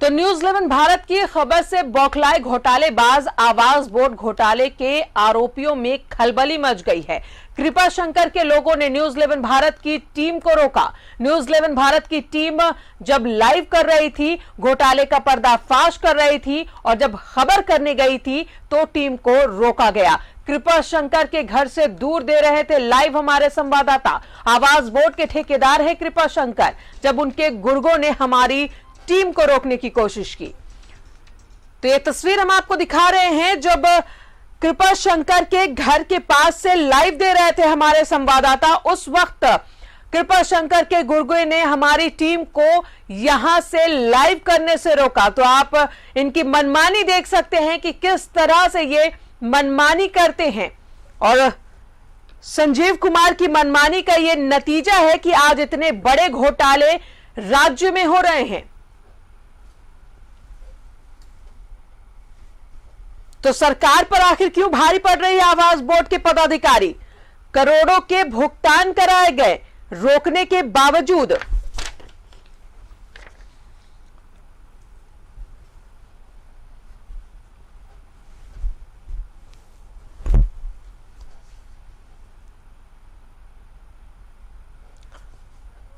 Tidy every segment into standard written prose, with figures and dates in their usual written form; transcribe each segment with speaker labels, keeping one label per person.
Speaker 1: तो न्यूज 11 भारत की खबर से बौखलाए घोटालेबाज आवास बोर्ड घोटाले के आरोपियों में खलबली मच गई है। कृपा शंकर के लोगों ने न्यूज 11 भारत की टीम को रोका। न्यूज 11 भारत की टीम जब लाइव कर रही थी, घोटाले का पर्दाफाश कर रही थी और जब खबर करने गई थी तो टीम को रोका गया। कृपा शंकर के घर से दूर दे रहे थे लाइव हमारे संवाददाता। आवास बोर्ड के ठेकेदार है कृपा शंकर। जब उनके गुर्गों ने हमारी टीम को रोकने की कोशिश की तो ये तस्वीर हम आपको दिखा रहे हैं। जब कृपा शंकर के घर के पास से लाइव दे रहे थे हमारे संवाददाता, उस वक्त कृपा शंकर के गुर्गों ने हमारी टीम को यहां से लाइव करने से रोका। तो आप इनकी मनमानी देख सकते हैं कि किस तरह से ये मनमानी करते हैं और संजीव कुमार की मनमानी का ये नतीजा है कि आज इतने बड़े घोटाले राज्य में हो रहे हैं। तो सरकार पर आखिर क्यों भारी पड़ रही है आवास बोर्ड के पदाधिकारी? करोड़ों के भुगतान कराए गए रोकने के बावजूद।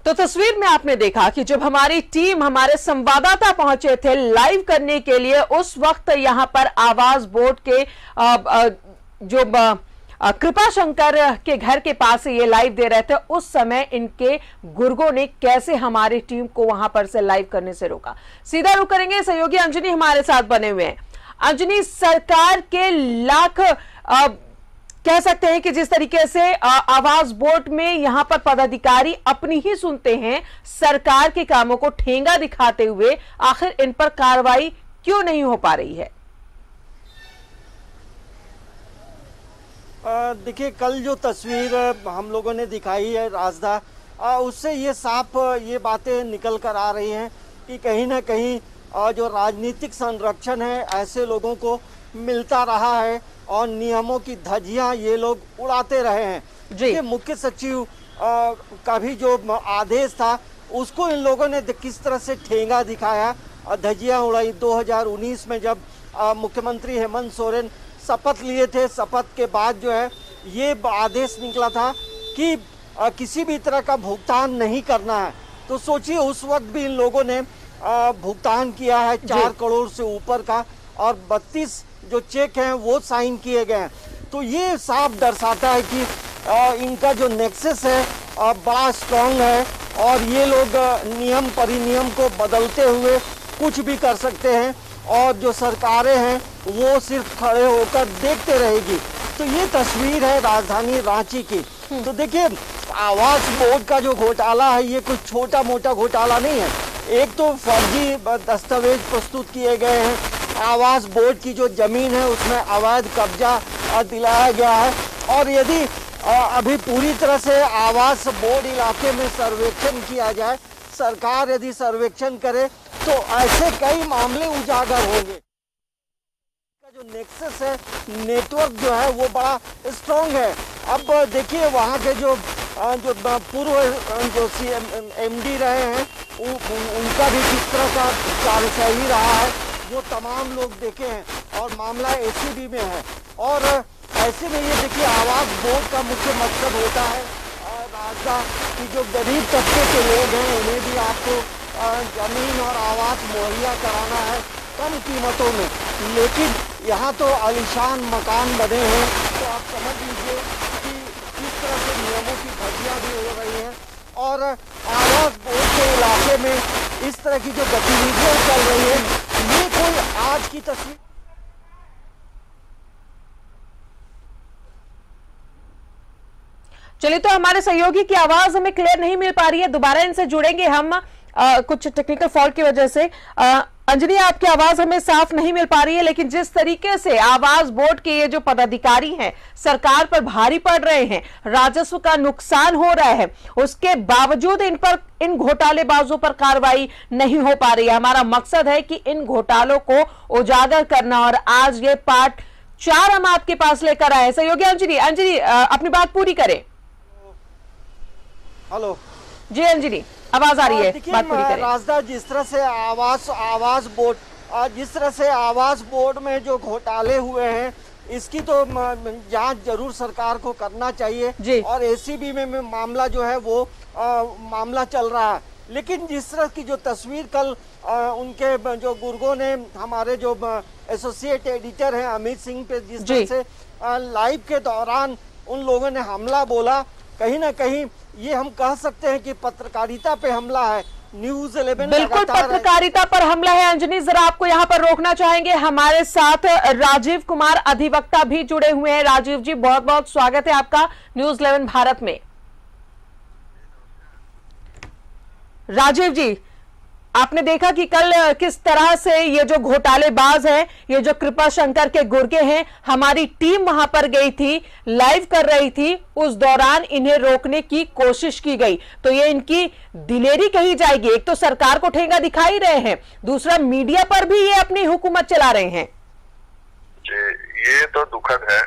Speaker 1: तो तस्वीर में आपने देखा कि जब हमारी टीम, हमारे संवाददाता पहुंचे थे लाइव करने के लिए, उस वक्त यहां पर आवास बोर्ड के जो कृपा शंकर के घर के पास से ये लाइव दे रहे थे, उस समय इनके गुर्गों ने कैसे हमारी टीम को वहां पर से लाइव करने से रोका। सीधा रुक करेंगे, सहयोगी अंजनी हमारे साथ बने हुए हैं। अंजनी, सरकार के लाख कह सकते हैं कि जिस तरीके से आवास बोर्ड में यहां पर पदाधिकारी अपनी ही सुनते हैं, सरकार के कामों को ठेंगा दिखाते हुए आखिर इन पर कार्रवाई क्यों नहीं हो पा रही है?
Speaker 2: देखिए, कल जो तस्वीर हम लोगों ने दिखाई है राजदा, उससे ये साफ ये बातें निकल कर आ रही हैं कि कहीं ना कहीं जो राजनीतिक संरक्षण है ऐसे लोगों को मिलता रहा है और नियमों की धज्जियां ये लोग उड़ाते रहे हैं। जी, मुख्य सचिव का भी जो आदेश था उसको इन लोगों ने किस तरह से ठेंगा दिखाया, धज्जियां उड़ाई। 2019 में जब मुख्यमंत्री हेमंत सोरेन शपथ लिए थे, शपथ के बाद जो है ये आदेश निकला था कि किसी भी तरह का भुगतान नहीं करना है। तो सोचिए, उस वक्त भी इन लोगों ने भुगतान किया है 4 करोड़ से ऊपर का, और 32 जो चेक हैं वो साइन किए गए हैं। तो ये साफ दर्शाता है कि इनका जो नेक्सस है बड़ा स्ट्रांग है और ये लोग नियम परिनियम को बदलते हुए कुछ भी कर सकते हैं और जो सरकारें हैं वो सिर्फ खड़े होकर देखते रहेगी। तो ये तस्वीर है राजधानी रांची की। तो देखिए, आवास बोर्ड का जो घोटाला है ये कुछ छोटा मोटा घोटाला नहीं है। एक तो फर्जी दस्तावेज प्रस्तुत किए गए हैं, आवास बोर्ड की जो जमीन है उसमें अवैध कब्जा दिलाया गया है, और यदि अभी पूरी तरह से आवास बोर्ड इलाके में सर्वेक्षण किया जाए, सरकार यदि सर्वेक्षण करे तो ऐसे कई मामले उजागर होंगे। जो नेक्सस है, नेटवर्क जो है वो बड़ा स्ट्रॉन्ग है। अब देखिए, वहाँ के जो पूर्व जो MD रहे हैं उनका भी किस तरह का कार्यशैली रहा है वो तमाम लोग देखे हैं और मामला ACB में है। और ऐसे में ये देखिए, आवास बोर्ड का मुख्य मकसद होता है राजा कि जो गरीब तबके के लोग हैं उन्हें भी आपको जमीन और आवास मुहैया कराना है कम कीमतों में। लेकिन यहाँ तो आलीशान मकान बने हैं, तो आप समझ लीजिए कि किस तरह से नियमों की धज्जियां भी हो रही हैं। और आवास बोर्ड के इलाके में इस तरह की जो गतिविधियां चल रही है, ये कोई आज की तस्वीर।
Speaker 1: चलिए, तो हमारे सहयोगी की आवाज हमें क्लियर नहीं मिल पा रही है, दोबारा इनसे जुड़ेंगे हम कुछ टेक्निकल फॉल्ट की वजह से। अंजनी, आपकी आवाज हमें साफ नहीं मिल पा रही है, लेकिन जिस तरीके से आवास बोर्ड के ये जो पदाधिकारी हैं सरकार पर भारी पड़ रहे हैं, राजस्व का नुकसान हो रहा है, उसके बावजूद इन घोटालेबाजों पर कार्रवाई नहीं हो पा रही है। हमारा मकसद है कि इन घोटालों को उजागर करना, और आज ये पार्ट 4 हम आपके पास लेकर आए। सहयोगी अंजनी अपनी बात पूरी करें।
Speaker 2: हेलो
Speaker 1: जी अंजनी। आवाज आ रही है,
Speaker 2: देखिए
Speaker 1: बात पूरी करें।
Speaker 2: राजदा, जिस तरह से आवास बोर्ड जिस तरह से आवास बोर्ड में जो घोटाले हुए हैं, इसकी तो जांच जरूर सरकार को करना चाहिए।
Speaker 1: जी।
Speaker 2: और एसीबी में मामला जो है वो मामला चल रहा है। लेकिन जिस तरह की जो तस्वीर कल उनके जो गुर्गों ने, हमारे जो एसोसिएट एडिटर हैं अमित सिंह पे, जिस तरह से लाइव के दौरान उन लोगों ने हमला बोला, कहीं ना कहीं ये हम कह सकते हैं कि पत्रकारिता पे हमला है। न्यूज़ 11
Speaker 1: बिल्कुल पत्रकारिता पर हमला है। अंजनी, जरा आपको यहाँ पर रोकना चाहेंगे। हमारे साथ राजीव कुमार अधिवक्ता भी जुड़े हुए हैं। राजीव जी, बहुत बहुत स्वागत है आपका न्यूज़ 11 भारत में। राजीव जी, आपने देखा कि कल किस तरह से ये जो घोटालेबाज हैं, ये जो कृपा शंकर के गुर्गे हैं, हमारी टीम वहां पर गई थी, लाइव कर रही थी, उस दौरान इन्हें रोकने की कोशिश की गई। तो ये इनकी दिलेरी कही जाएगी। एक तो सरकार को ठेंगा दिखा ही रहे हैं, दूसरा मीडिया पर भी ये अपनी हुकूमत चला रहे हैं।
Speaker 3: ये तो दुखद है,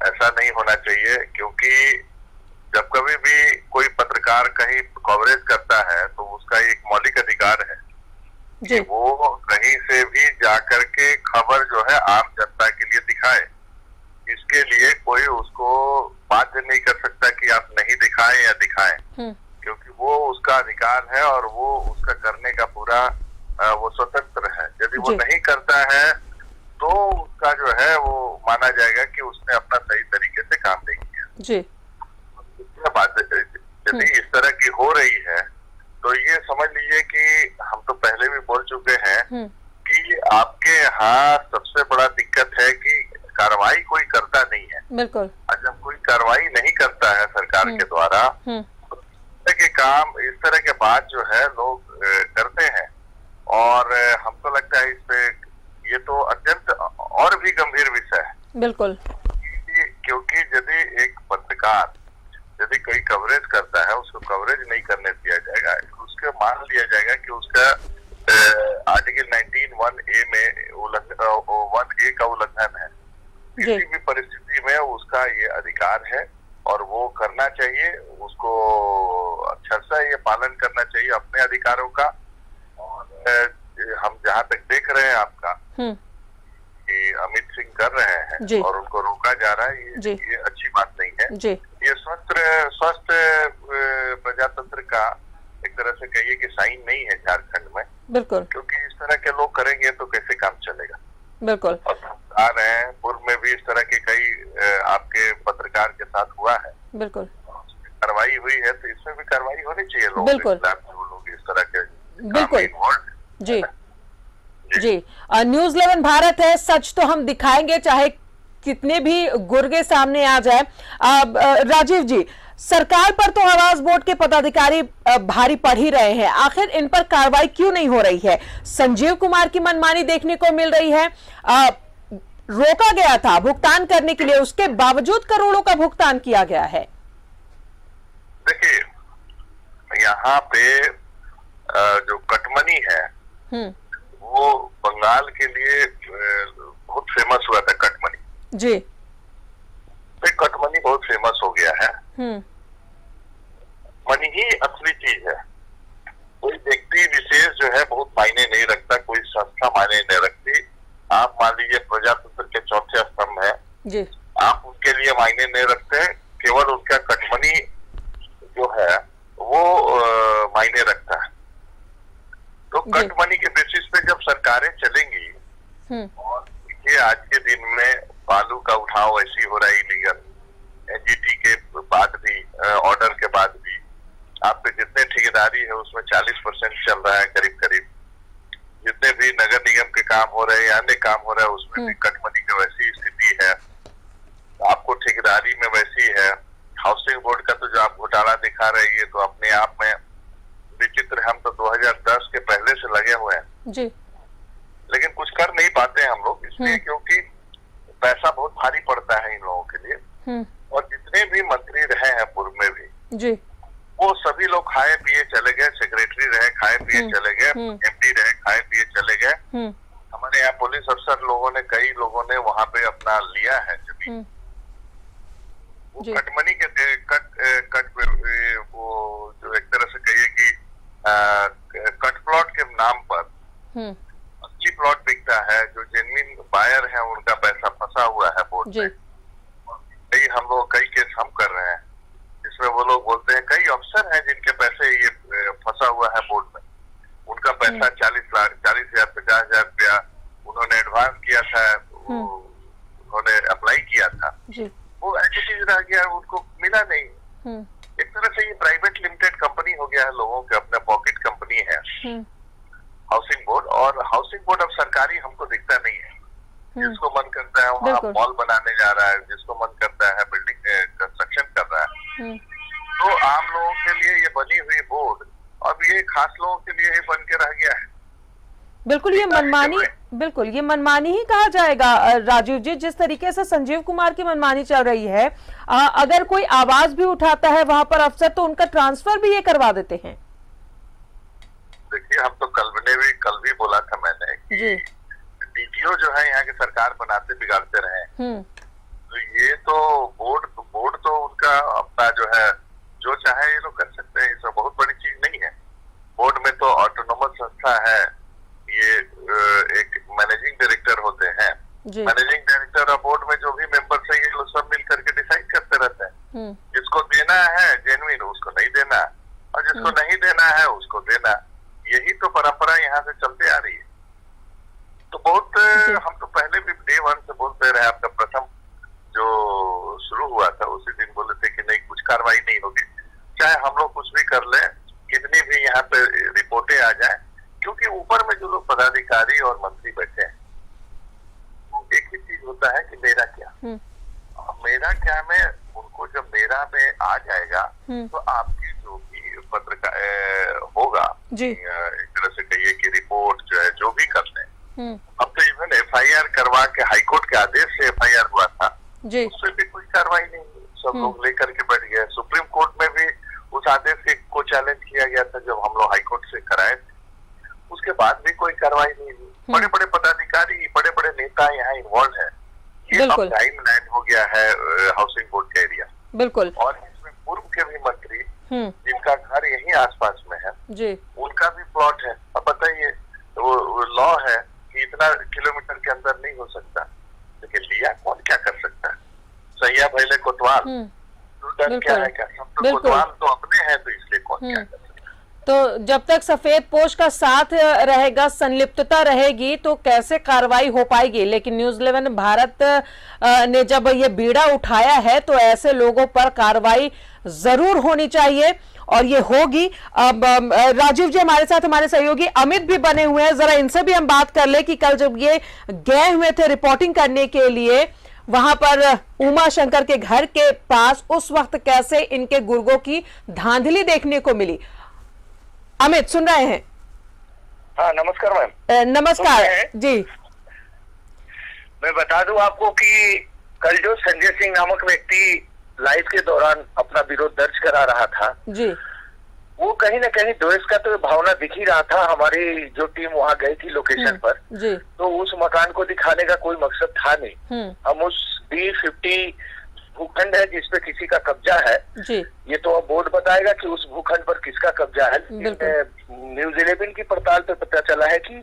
Speaker 3: ऐसा नहीं होना चाहिए, क्योंकि जब कभी भी कोई पत्रकार कहीं कवरेज करता है तो उसका एक मौलिक अधिकार है कि वो कहीं से भी जाकर के खबर जो है आम जनता के लिए दिखाए। इसके लिए कोई उसको बाध्य नहीं कर सकता कि आप नहीं दिखाएं या दिखाएं, क्योंकि वो उसका अधिकार है और वो उसका करने का पूरा वो स्वतंत्र है। यदि वो नहीं करता है तो उसका जो है वो माना जाएगा कि उसने अपना सही तरीके से काम नहीं किया जी। बात यदि इस तरह की हो रही है तो ये समझ लीजिए कि हम तो पहले भी बोल चुके हैं कि आपके यहाँ सबसे बड़ा दिक्कत है कि कार्रवाई कोई करता नहीं है। बिल्कुल। और जब कोई कार्रवाई नहीं करता है सरकार के द्वारा, तो इस तरह के काम, इस तरह के बात जो है लोग करते हैं। और हमको लगता है इस पे ये तो अत्यंत और भी गंभीर विषय है। बिल्कुल। क्योंकि यदि एक पत्रकार यदि कोई कवरेज करता है, उसको कवरेज नहीं करने दिया जाएगा, उसके मान लिया जाएगा कि उसका आर्टिकल 19(1)(a) में 1(a) का उल्लंघन है। किसी भी परिस्थिति में उसका ये अधिकार है और वो करना चाहिए, उसको अच्छा सा ये पालन करना चाहिए अपने अधिकारों का। और हम जहाँ तक देख रहे हैं आपका कि अमित सिंह कर रहे हैं और उनको रोका जा रहा है, ये अच्छी बात नहीं है। ये स्वस्थ प्रजातंत्र का एक तरह से कहिए कि साइन नहीं है झारखंड में। बिल्कुल। क्योंकि इस तरह के लोग करेंगे तो कैसे काम चलेगा। बिल्कुल। और आ रहे हैं, पूर्व में भी इस तरह के कई आपके पत्रकार के साथ हुआ है। बिल्कुल। कार्रवाई हुई है तो इसमें भी कार्रवाई होनी चाहिए लोगों के खिलाफ, जो लोग इस तरह के बिल्कुल जी जी। न्यूज़ 11 भारत है, सच तो हम दिखाएंगे चाहे कितने भी गुर्गे सामने आ जाए। राजीव जी, सरकार पर तो आवास बोर्ड के पदाधिकारी भारी पड़ ही रहे हैं, आखिर इन पर कार्रवाई क्यों नहीं हो रही है? संजीव कुमार की मनमानी देखने को मिल रही है। रोका गया था भुगतान करने के लिए, उसके बावजूद करोड़ों का भुगतान किया गया है। देखिए, यहाँ पे जो कटमनी है वो बंगाल के लिए बहुत फेमस हुआ था। कटमनी जी, कटमनी बहुत फेमस हो गया है। मनी ही असली चीज है। कोई व्यक्ति विशेष जो है बहुत मायने नहीं रखता, कोई संस्था मायने नहीं रखती। आप मान लीजिए प्रजातंत्र के चौथे स्तंभ है जी, आप उनके लिए मायने नहीं रखते, केवल उनका कटमनी जो है वो मायने रखता है। तो कट मनी के बेसिस पे जब सरकारें चलेंगी, और देखिए आज के दिन में बालू का उठाव ऐसी हो रहा है इलीगल, एनजीटी के बाद भी, ऑर्डर के बाद भी आपके जितने ठेकेदारी है उसमें 40% चल रहा है करीब करीब। जितने भी नगर निगम के काम हो रहे हैं, अन्य काम हो रहा है, उसमें भी कट मनी की वैसी स्थिति है। आपको ठेकेदारी में वैसी है। हाउसिंग बोर्ड का तो जो आप घोटाला दिखा रहे हैं, ये तो अपने आप में विचित्र। हम तो 2010 के पहले से लगे हुए हैं जी, लेकिन कुछ कर नहीं पाते हैं हम लोग, इसलिए क्योंकि पैसा बहुत भारी पड़ता है इन लोगों के लिए। और जितने भी मंत्री रहे हैं पूर्व में भी जी, वो सभी लोग खाए पिए चले गए। सेक्रेटरी रहे, खाए पिए चले गए। एमडी रहे, खाए पिए चले गए। हमारे यहाँ पुलिस अफसर लोगों ने, कई लोगों ने वहां पे अपना लिया है जमीन। कटमनी के कट वो जो एक तरह से कहिए कि कट प्लॉट के नाम पर असली प्लॉट बिकता है, जो जेन्युइन बायर है उनका पैसा फंसा हुआ है बोर्ड में। कई केस हम कर रहे हैं जिसमें वो लोग बोलते हैं, कई अफसर हैं जिनके पैसे ये फंसा हुआ है बोर्ड में, उनका पैसा 40,00,000 40,000 50,000 रुपया उन्होंने एडवांस किया था, उन्होंने अप्लाई किया था, वो ऐसी चीज रह गया, उनको मिला नहीं। एक तरह से ये प्राइवेट लिमिटेड कंपनी हो गया है, लोगों के अपने पॉकेट कंपनी है हाउसिंग बोर्ड। और हाउसिंग बोर्ड अब सरकारी हमको दिखता नहीं है, जिसको मन करता है वहाँ मॉल बनाने जा रहा है, जिसको मन करता है बिल्डिंग कंस्ट्रक्शन कर रहा है। तो आम लोगों के लिए ये बनी हुई बोर्ड अब ये खास लोगों के लिए ही बन के रह गया है।
Speaker 1: बिल्कुल ये मनमानी ही कहा जाएगा राजीव जी। जिस तरीके से संजीव कुमार की मनमानी चल रही है, अगर कोई आवाज भी उठाता है वहां पर अफसर, तो उनका ट्रांसफर भी ये करवा देते हैं।
Speaker 3: देखिए, हम तो कल भी बोला था मैंने कि डीटीओ जो है यहाँ के सरकार बनाते बिगाड़ते रहे, तो ये तो बोर्ड तो उनका अपना जो है जो चाहे ये लोग कर सकते हैं, इसमें बहुत बड़ी चीज नहीं है। बोर्ड में तो ऑटोनोमस संस्था है, ये एक मैनेजिंग डायरेक्टर होते हैं, मैनेजिंग डायरेक्टर और बोर्ड में जो भी मेंबर्स है ये लोग सब मिल करके डिसाइड करते रहते हैं। जिसको देना है जेन्युइन उसको नहीं देना, और जिसको नहीं देना है उसको देना, यही तो परंपरा यहाँ से चलते आ रही है। तो बहुत हम तो पहले भी डे 1 से बोलते रहे, आपका प्रथम जो शुरू हुआ था उसी दिन बोले थे कि नहीं कुछ कार्रवाई नहीं होगी, चाहे हम लोग कुछ भी कर ले, कितनी भी यहाँ पे रिपोर्टें आ जाए, क्योंकि ऊपर में जो लोग पदाधिकारी और मंत्री बैठे हैं, एक ही चीज होता है कि मेरा क्या में उनको जब मेरा में आ जाएगा तो आपकी जो भी पत्रकार होगा, एक तरह से कहिए कि रिपोर्ट जो है जो भी कर ले, अब तो इवन FIR करवा के हाईकोर्ट के आदेश से FIR हुआ था, उससे भी कोई कार्रवाई नहीं, सब लोग लेकर के बैठ गए। सुप्रीम कोर्ट में भी उस आदेश को चैलेंज किया गया था जब हम लोग हाईकोर्ट से कराए थे, उसके बाद भी कोई कार्रवाई नहीं हुई। बड़े बड़े पदाधिकारी, बड़े बड़े नेता यहाँ इन्वॉल्व है, ये अब टाइम लाइन हो गया है हाउसिंग बोर्ड का एरिया।
Speaker 1: बिल्कुल।
Speaker 3: और इसमें पूर्व के भी मंत्री जिनका घर यहीं आसपास में है, उनका भी प्लॉट है। अब बताइए, वो लॉ है कि इतना किलोमीटर के अंदर नहीं हो सकता, लेकिन लिया कौन क्या कर सकता है? सैया भैले कोतवाल, क्या है क्या, सब तो कोतवाल तो अपने हैं, तो इसलिए कौन क्या कर सकता है?
Speaker 1: तो जब तक सफेद पोश का साथ रहेगा, संलिप्तता रहेगी, तो कैसे कार्रवाई हो पाएगी? लेकिन न्यूज़ 11 भारत ने जब ये बीड़ा उठाया है, तो ऐसे लोगों पर कार्रवाई जरूर होनी चाहिए, और ये होगी। अब राजीव जी हमारे साथ, हमारे सहयोगी अमित भी बने हुए हैं, जरा इनसे भी हम बात कर ले कि कल जब ये गए हुए थे रिपोर्टिंग करने के लिए वहां पर उमा शंकर के घर के पास, उस वक्त कैसे इनके गुर्गों की धांधली देखने को मिली। अमित सुन रहे हैं?
Speaker 4: हाँ, नमस्कार मैम।
Speaker 1: नमस्कार जी।
Speaker 4: मैं बता दूं आपको कि कल जो संजय सिंह नामक व्यक्ति लाइव के दौरान अपना विरोध दर्ज करा रहा था
Speaker 1: जी,
Speaker 4: वो कहीं ना कहीं द्वेष का तो भावना दिख ही रहा था। हमारी जो टीम वहाँ गई थी लोकेशन पर
Speaker 1: जी,
Speaker 4: तो उस मकान को दिखाने का कोई मकसद था नहीं। हम उस B50 भूखंड है जिसपे किसी का कब्जा है
Speaker 1: जी,
Speaker 4: ये तो अब बोर्ड बताएगा कि उस भूखंड पर किसका कब्जा है। न्यूज़ 11 की पड़ताल पे पता चला है कि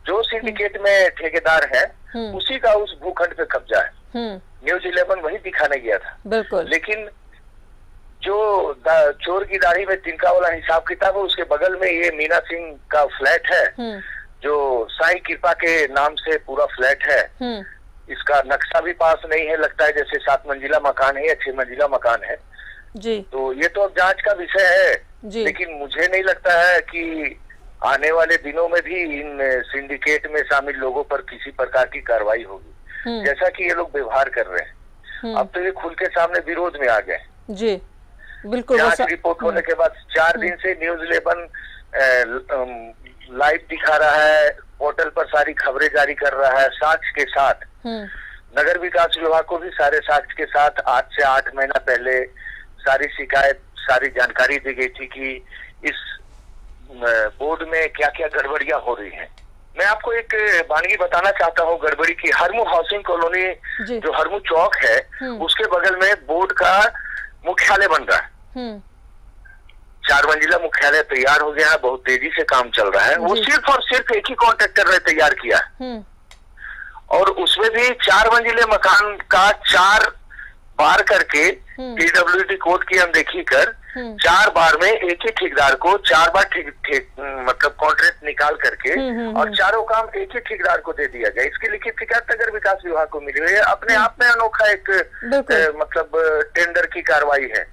Speaker 4: जो सिंडिकेट में ठेकेदार है उसी का उस भूखंड पे कब्जा है। न्यूज़ 11 वही दिखाने गया था।
Speaker 1: बिल्कुल।
Speaker 4: लेकिन जो चोर की दाढ़ी में तिनका वाला हिसाब किताब है, उसके बगल में ये मीना सिंह का फ्लैट है, जो साई कृपा के नाम से पूरा फ्लैट है। इसका नक्शा भी पास नहीं है, लगता है जैसे 7 मंजिला मकान है या 6 मंजिला मकान है
Speaker 1: जी।
Speaker 4: तो ये तो अब जांच का विषय है
Speaker 1: जी।
Speaker 4: लेकिन मुझे नहीं लगता है कि आने वाले दिनों में भी इन सिंडिकेट में शामिल लोगों पर किसी प्रकार की कार्रवाई होगी, जैसा कि ये लोग व्यवहार कर रहे हैं। अब तो ये खुल के सामने विरोध में आ गए
Speaker 1: जी। बिल्कुल।
Speaker 4: जांच रिपोर्ट होने के बाद 4 दिन से न्यूज़ 11 लाइव दिखा रहा है, पोर्टल पर सारी खबरें जारी कर रहा है साक्ष्य के साथ। नगर विकास विभाग को भी सारे साक्ष्य के साथ आज से 8 महीना पहले सारी शिकायत, सारी जानकारी दी गई थी कि इस बोर्ड में क्या क्या गड़बड़ियां हो रही हैं। मैं आपको एक वानगी बताना चाहता हूँ गड़बड़ी की। हरमू हाउसिंग कॉलोनी जो हरमू चौक है उसके बगल में बोर्ड का मुख्यालय बन रहा है। 4 मंजिला मुख्यालय तैयार हो गया है, बहुत तेजी से काम चल रहा है। वो सिर्फ और सिर्फ एक ही कॉन्ट्रैक्टर ने तैयार किया है और उसमें भी 4 मंजिले मकान का 4 बार करके पीडब्ल्यूडी कोड की अनदेखी कर 4 बार में एक ही ठेकेदार को 4 बार मतलब कॉन्ट्रैक्ट निकाल करके और चारों काम एक ही ठेकेदार को दे दिया गया। इसकी लिखित शिकायत नगर विकास विभाग को मिली हुई है। अपने आप में अनोखा एक मतलब टेंडर की कार्रवाई है।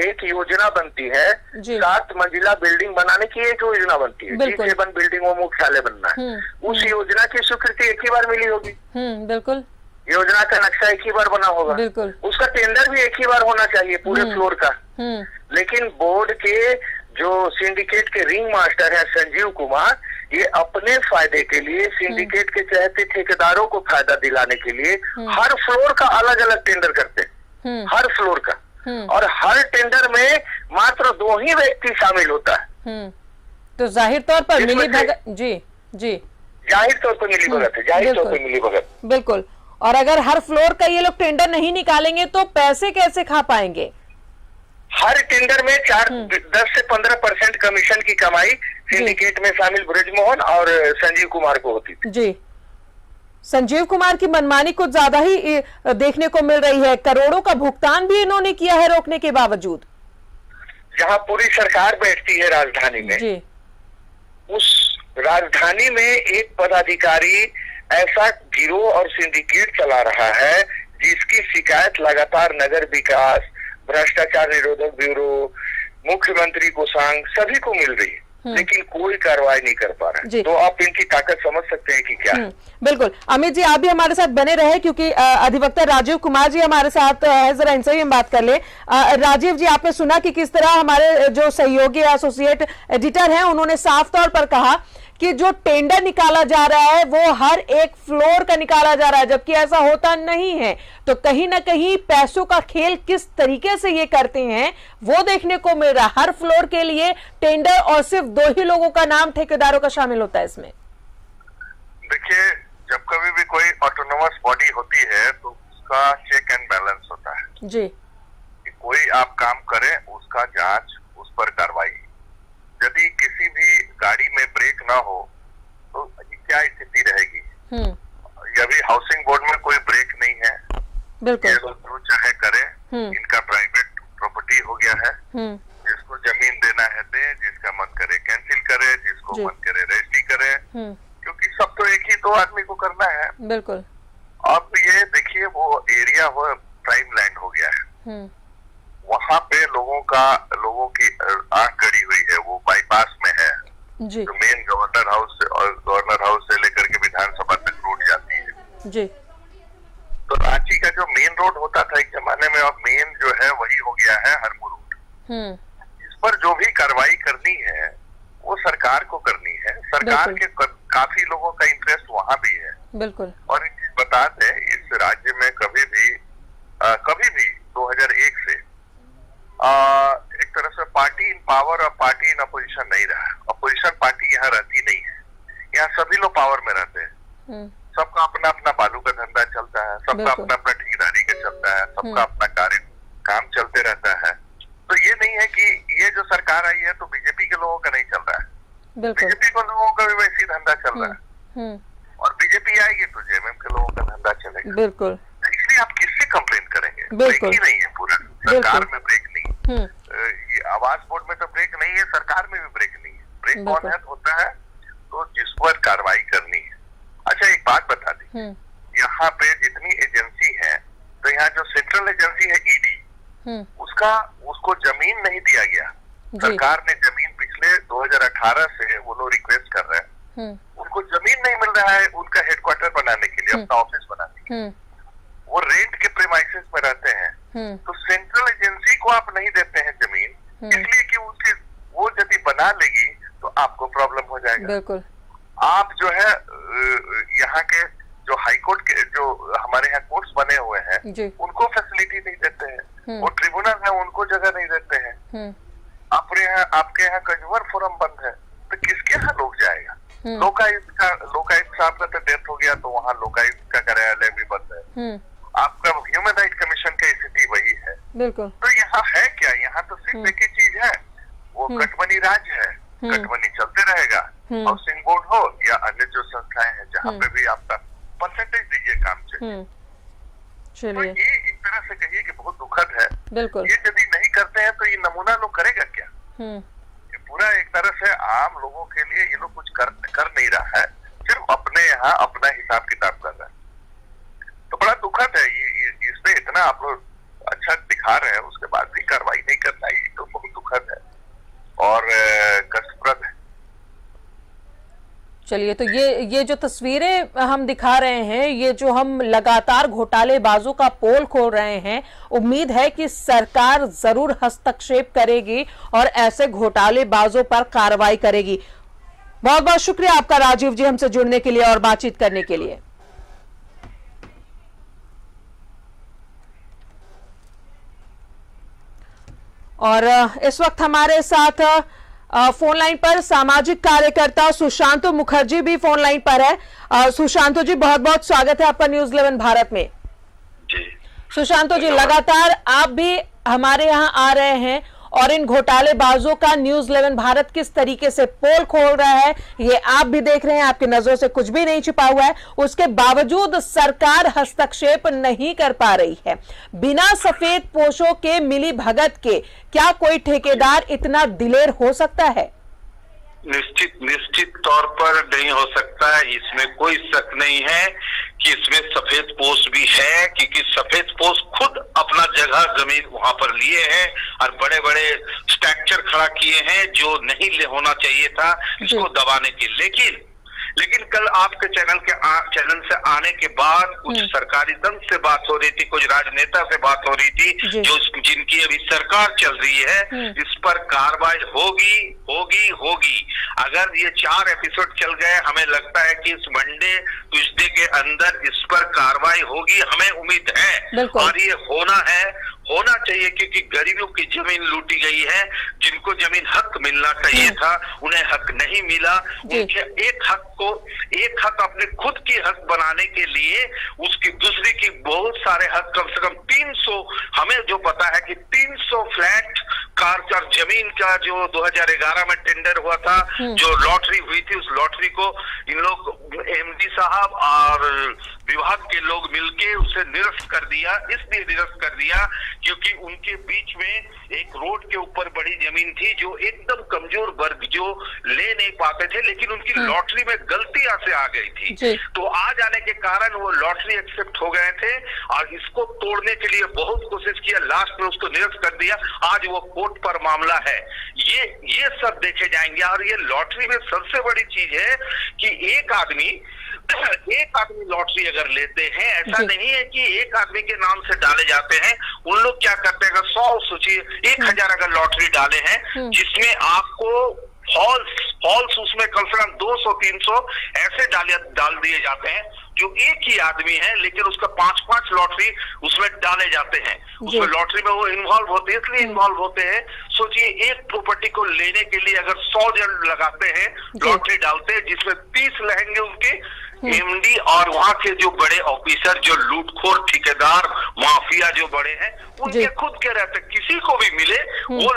Speaker 4: एक योजना बनती है, 7 मंजिला बिल्डिंग बनाने की एक योजना बनती है, G7 बिल्डिंग वो मुख्यालय बनना है। उस योजना की स्वीकृति एक ही बार मिली होगी।
Speaker 1: बिल्कुल।
Speaker 4: योजना का नक्शा एक ही बार बना होगा, उसका टेंडर भी एक ही बार होना चाहिए पूरे फ्लोर का। लेकिन बोर्ड के जो सिंडिकेट के रिंग मास्टर है संजीव कुमार, ये अपने फायदे के लिए सिंडिकेट के चहते ठेकेदारों को फायदा दिलाने के लिए हर फ्लोर का अलग अलग टेंडर करते हैं, हर फ्लोर का। और हर टेंडर में मात्र 2 ही व्यक्ति शामिल होता है।
Speaker 1: तो जाहिर तौर पर मिली भगत, जी
Speaker 4: जाहिर तौर पर मिली भगत है, जाहिर तौर पर मिली भगत।
Speaker 1: बिल्कुल। और अगर हर फ्लोर का ये लोग टेंडर नहीं निकालेंगे तो पैसे कैसे खा पाएंगे?
Speaker 4: हर टेंडर में 10 से 15% कमीशन की कमाई सिंडिकेट में शामिल ब्रजमोहन और संजीव कुमार को होती थी।
Speaker 1: जी, संजीव कुमार की मनमानी कुछ ज्यादा ही देखने को मिल रही है। करोड़ों का भुगतान भी इन्होंने किया है रोकने के बावजूद।
Speaker 4: जहां पूरी सरकार बैठती है राजधानी में,
Speaker 1: जी,
Speaker 4: उस राजधानी में एक पदाधिकारी ऐसा गिरोह और सिंडिकेट चला रहा है जिसकी शिकायत लगातार नगर विकास, भ्रष्टाचार निरोधक ब्यूरो, मुख्यमंत्री को सांग सभी को मिल रही है, लेकिन कोई कार्रवाई नहीं कर पा रहा है। तो आप इनकी ताकत समझ सकते हैं कि क्या है।
Speaker 1: बिल्कुल। अमित जी, आप भी हमारे साथ बने रहे क्योंकि अधिवक्ता राजीव कुमार जी हमारे साथ है, जरा इनसे भी हम बात कर ले। राजीव जी, आपने सुना कि किस तरह हमारे जो सहयोगी एसोसिएट एडिटर हैं उन्होंने साफ तौर पर कहा कि जो टेंडर निकाला जा रहा है वो हर एक फ्लोर का निकाला जा रहा है, जबकि ऐसा होता नहीं है। तो कहीं ना कहीं पैसों का खेल किस तरीके से ये करते हैं वो देखने को मिल रहा है। हर फ्लोर के लिए टेंडर और सिर्फ 2 ही लोगों का नाम ठेकेदारों का शामिल होता है इसमें।
Speaker 3: देखिए, जब कभी भी कोई ऑटोनोमस बॉडी होती है तो उसका चेक एंड बैलेंस होता है
Speaker 1: जी,
Speaker 3: कि कोई आप काम करे उसका जांच, उस पर कार्रवाई। यदि किसी भी गाड़ी में ब्रेक ना हो तो क्या स्थिति रहेगी? यदि हाउसिंग बोर्ड में कोई ब्रेक नहीं है,
Speaker 1: बिल्कुल,
Speaker 3: जो चाहे करे, इनका प्राइवेट प्रॉपर्टी हो गया है, जिसको जमीन देना है दे, जिसका मन करे कैंसिल करे, जिसको मन करे रजिस्ट्री करे, क्योंकि सब तो एक ही 2 आदमी को करना है।
Speaker 1: बिल्कुल।
Speaker 3: अब ये देखिए, वो एरिया वो प्राइम लैंड हो गया है, वहां पे लोगों की आंख गड़ी हुई है। वो बाईपास में है
Speaker 1: जी,
Speaker 3: जो मेन गवर्नर हाउस से लेकर के विधानसभा तक रोड जाती है
Speaker 1: जी।
Speaker 3: तो रांची का जो मेन रोड होता था एक जमाने में, अब मेन जो है वही हो गया है हरमू रोड। इस पर जो भी कार्रवाई करनी है वो सरकार को करनी है। सरकार के काफी लोगों का इंटरेस्ट वहां भी है।
Speaker 1: बिल्कुल।
Speaker 3: और एक चीज बता दें, इस राज्य में कभी भी 2001 से एक तरह से पार्टी इन पावर और पार्टी इन अपोजिशन नहीं रहा। अपोजिशन पार्टी यहाँ रहती नहीं है, यहाँ सभी लोग पावर में रहते हैं। सबका अपना अपना बालू का धंधा चलता है, सबका अपना अपना ठेकेदारी का चलता है, सबका अपना काम चलते रहता है। तो ये नहीं है कि ये जो सरकार आई है तो बीजेपी के लोगों का नहीं चल रहा है, बीजेपी के लोगों का भी वैसी धंधा चल रहा है। और बीजेपी आएगी तो जेएमएम के लोगों का धंधा चलेगा।
Speaker 1: बिल्कुल।
Speaker 3: इसलिए आप किससे कंप्लेन करेंगे?
Speaker 1: ब्रेक
Speaker 3: ही नहीं है पूरा, सरकार में ब्रेक नहीं। ये आवास बोर्ड में तो ब्रेक नहीं है, सरकार में भी ब्रेक नहीं है। ब्रेक कौन है होता है तो जिस पर कार्रवाई करनी है। अच्छा, एक बात बता दी, यहाँ पे जितनी एजेंसी है तो यहाँ जो सेंट्रल एजेंसी है ईडी, उसको जमीन नहीं दिया गया। सरकार ने जमीन पिछले 2018 से वो लोग रिक्वेस्ट कर रहे हैं, उनको जमीन नहीं मिल रहा है उनका हेडक्वार्टर बनाने के लिए, अपना ऑफिस बनाने के लिए। वो रेंट के प्रीमाइसेस में रहते हैं। तो सेंट्रल एजेंसी को आप नहीं देते हैं जमीन, इसलिए कि उसकी वो यदि बना लेगी तो आपको प्रॉब्लम हो जाएगा।
Speaker 1: बिल्कुल।
Speaker 3: आप जो है यहाँ के जो हाईकोर्ट के जो हमारे यहाँ कोर्ट्स बने हुए हैं उनको फैसिलिटी नहीं देते हैं, वो ट्रिब्यूनल है उनको जगह नहीं देते हैं। आपके यहाँ कंज्यूमर फोरम बंद है तो किसके यहाँ लोग जाएगा? लोकायुक्त साहब का तो डेथ हो गया तो वहाँ लोकायुक्त का कार्यालय भी बंद है। आपका ह्यूमन राइट कमीशन की स्थिति वही है।
Speaker 1: बिल्कुल।
Speaker 3: तो यहाँ है क्या? यहाँ तो सिर्फ एक ही चीज है, वो कटमनी राज है, कटमनी चलते रहेगा। हाउसिंग बोर्ड हो या अन्य जो संस्थाएं हैं जहाँ पे भी आपका परसेंटेज दीजिए काम से। तो
Speaker 1: चलिए,
Speaker 3: ये एक तरह से कहिए कि बहुत दुखद है।
Speaker 1: बिल्कुल।
Speaker 3: ये यदि नहीं करते हैं तो ये नमूना लोग करेगा क्या? ये पूरा एक तरह से आम लोगों के लिए ये लोग कुछ कर नहीं रहा है, सिर्फ अपने यहाँ अपना हिसाब किताब कर रहा है। तो बड़ा दुखद है ये इसमें इतना आप लोग अच्छा दिखा रहे हैं, उसके बाद भी कार्रवाई नहीं करना, ये तो बहुत दुखद है और कष्टप्रद है।
Speaker 1: चलिए, तो ये जो तस्वीरें हम दिखा रहे हैं, ये जो हम लगातार घोटालेबाजों का पोल खोल रहे हैं, उम्मीद है कि सरकार जरूर हस्तक्षेप करेगी और ऐसे घोटालेबाजों पर कार्रवाई करेगी। बहुत बहुत शुक्रिया आपका राजीव जी, हमसे जुड़ने के लिए और बातचीत करने के लिए। और इस वक्त हमारे साथ फोन लाइन पर सामाजिक कार्यकर्ता सुशांतो मुखर्जी भी फोन लाइन पर है। सुशांतो जी, बहुत बहुत स्वागत है आपका न्यूज 11 भारत में।
Speaker 3: जी
Speaker 1: सुशांतो जी, लगातार आप भी हमारे यहाँ आ रहे हैं और इन घोटालेबाजों का न्यूज 11 भारत किस तरीके से पोल खोल रहा है, ये आप भी देख रहे हैं, आपकी नजरों से कुछ भी नहीं छिपा हुआ है। उसके बावजूद सरकार हस्तक्षेप नहीं कर पा रही है। बिना सफेद पोशों के मिली भगत के क्या कोई ठेकेदार इतना दिलेर हो सकता है?
Speaker 5: निश्चित तौर पर नहीं हो सकता है, इसमें कोई शक नहीं है कि इसमें सफेद पोश भी है, क्योंकि सफेद पोश खुद अपना जगह जमीन वहां पर लिए हैं और बड़े बड़े स्ट्रक्चर खड़ा किए हैं जो नहीं होना चाहिए था इसको दबाने के। लेकिन कल आपके चैनल से आने के बाद कुछ सरकारी दंड से बात हो रही थी, कुछ राजनेता से बात हो रही थी, जो जिनकी अभी सरकार चल रही है, इस पर कार्रवाई होगी। अगर ये 4 एपिसोड चल गए, हमें लगता है कि इस मंडे ट्यूसडे के अंदर इस पर कार्रवाई होगी, हमें उम्मीद है और ये होना चाहिए, क्योंकि गरीबों की जमीन लूटी गई है। जिनको जमीन हक मिलना चाहिए था उन्हें हक नहीं मिला। उनके एक हक अपने खुद की हक बनाने के लिए उसकी दूसरी की बहुत सारे हक, कम से कम 300, हमें जो पता है कि 300 फ्लैट कार और जमीन का जो 2011 में टेंडर हुआ था, जो लॉटरी हुई थी, उस लॉटरी को इन लोग एमडी साहब और विभाग के लोग मिलके उसे निरस्त कर दिया। इसलिए निरस्त कर दिया क्योंकि उनके बीच में एक रोड के ऊपर बड़ी जमीन थी जो एकदम कमजोर वर्ग जो ले नहीं पाते थे, लेकिन उनकी लॉटरी में गलतियां से आ गई थी। तो आ जाने के कारण वो लॉटरी एक्सेप्ट हो गए थे और इसको तोड़ने के लिए बहुत कोशिश किया, लास्ट में उसको निरस्त कर दिया। आज वो कोर्ट पर मामला है। ये सब देखे जाएंगे। और ये लॉटरी में सबसे बड़ी चीज है कि एक आदमी लॉटरी अगर लेते हैं, ऐसा नहीं है कि एक आदमी के नाम से डाले जाते हैं। उन लोग क्या करते हैं, अगर 100 सोचिए 1000 अगर लॉटरी डाले हैं, जिसमें आपको फॉल्स उसमें कम से कम 200-300 ऐसे डाल दिए जाते हैं जो एक ही आदमी है, लेकिन उसका 5-5 लॉटरी उसमें डाले जाते हैं। उसमें लॉटरी में वो इन्वॉल्व होते हैं, इसलिए इन्वॉल्व होते हैं। सोचिए एक प्रॉपर्टी को लेने के लिए अगर 100 जन लगाते हैं, लॉटरी डालते हैं, जिसमें 30 रहेंगे उनके एमडी और वहां के जो बड़े ऑफिसर, जो लूटखोर ठेकेदार माफिया जो बड़े हैं, उनके खुद के रहते, किसी को भी मिले वो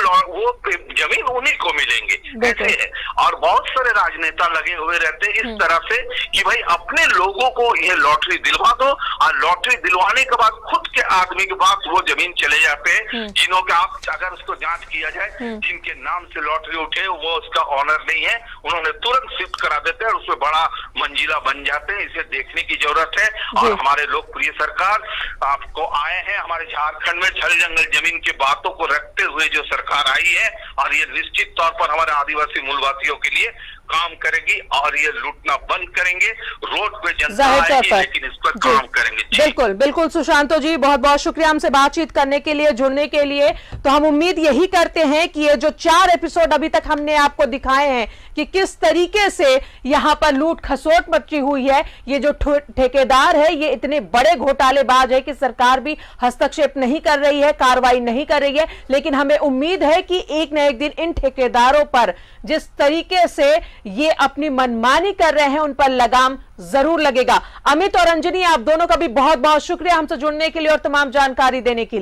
Speaker 5: जमीन उन्हीं को मिलेंगे, ऐसे है। और बहुत सारे राजनेता लगे हुए रहते हैं इस तरह से कि भाई अपने लोगों को ये लॉटरी दिलवा दो, और लॉटरी दिलवाने के बाद खुद के आदमी के पास वो जमीन चले जाते हैं, जिन्हों का आप अगर उसको जांच किया जाए, जिनके नाम से लॉटरी उठे वो उसका ऑनर नहीं है, उन्होंने तुरंत शिफ्ट करा देते हैं और उसमें बड़ा मंजिला बन जाते हैं। इसे देखने की जरूरत है। और हमारे लोकप्रिय सरकार आपको आए हैं, हमारे झारखंड में छल जंगल जमीन की बातों को रखते हुए जो सरकार आई है, और ये निश्चित तौर पर हमारे आदिवासी मूलवासियों के लिए काम करेंगी और ये लूटना बंद करेंगे। रोड पे जनता आएगी, लेकिन इस पर काम करेंगे।
Speaker 1: बिल्कुल सुशांतो जी, बहुत बहुत शुक्रिया हमसे बातचीत करने के लिए, जुड़ने के लिए। तो हम उम्मीद यही करते हैं कि ये जो 4 एपिसोड अभी तक हमने आपको दिखाए हैं कि किस तरीके से यहाँ पर लूट खसोट मची हुई है, ये जो ठेकेदार है ये इतने बड़े घोटालेबाज है कि सरकार भी हस्तक्षेप नहीं कर रही है, कार्रवाई नहीं कर रही है। लेकिन हमें उम्मीद है कि एक न एक दिन इन ठेकेदारों पर जिस तरीके से ये अपनी मनमानी कर रहे हैं, उन पर लगाम जरूर लगेगा। अमित और अंजनी, आप दोनों का भी बहुत बहुत शुक्रिया हमसे जुड़ने के लिए और तमाम जानकारी देने के लिए।